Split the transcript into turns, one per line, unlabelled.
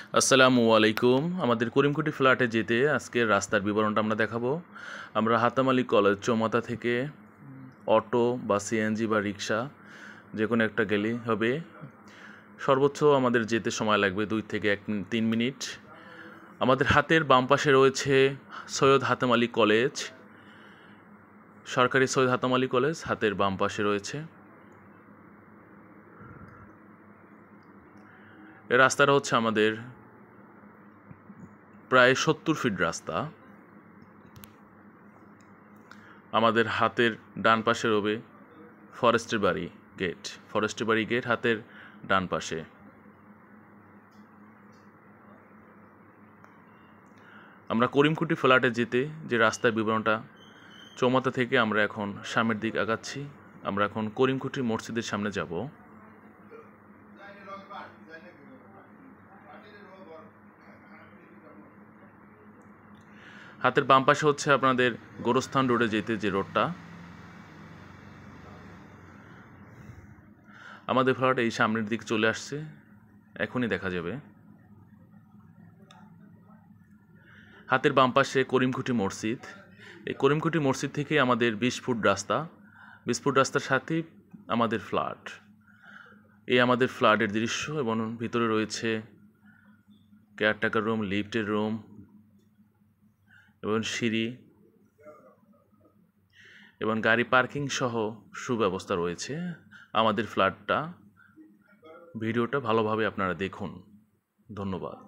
আসসালামু আলাইকুম। আমাদের করিমকুটি ফ্ল্যাটে যেতে আজকের রাস্তার বিবরণটা আমরা দেখাবো। আমরা হাতামালি কলেজ চৌমাথা থেকে অটো বা সিএনজি বা রিক্সা যে কোনো একটা গেলেই হবে। সর্বোচ্চ আমাদের যেতে সময় লাগবে 2 থেকে 3 মিনিট। আমাদের হাতের বাম পাশে রয়েছে সৈয়দ হাতেম আলী কলেজ, সরকারি সৈয়দ হাতেম আলী কলেজ হাতের বাম পাশে রয়েছে। এই রাস্তাটা হচ্ছে আমাদের প্রায় 70 ফিট রাস্তা। আমাদের হাতের ডান পাশে রবে ফরেস্টের বাড়ি গেট হাতের ডান পাশে। আমরা করিমকুটি ফ্ল্যাটে যেতে যে রাস্তার বিবরণটা, চৌমাথা থেকে আমরা এখন সামনের দিক আগাচ্ছি। আমরা এখন করিমকুটি মসজিদের সামনে যাব। হাতের বাম পাশে হচ্ছে আপনাদের গোরস্থান রোডে যেতে যে রোডটা। আমাদের ফ্ল্যাট এই সামনের দিক চলে আসছে, এখনই দেখা যাবে। হাতের বাম পাশে করিমকুটি মসজিদ। এই করিমকুটি মসজিদ থেকে আমাদের 20 ফুট রাস্তা। 20 ফুট রাস্তার সাথেই আমাদের ফ্ল্যাট। এই আমাদের ফ্ল্যাটের দৃশ্য, এবং ভিতরে রয়েছে কেয়ারটেকার রুম, লিফটের রুম এবং সিঁড়ি এবং গাড়ি পার্কিং সহ সুব্যবস্থা রয়েছে। আমাদের ফ্ল্যাটটা, ভিডিওটা ভালোভাবে আপনারা দেখুন। ধন্যবাদ।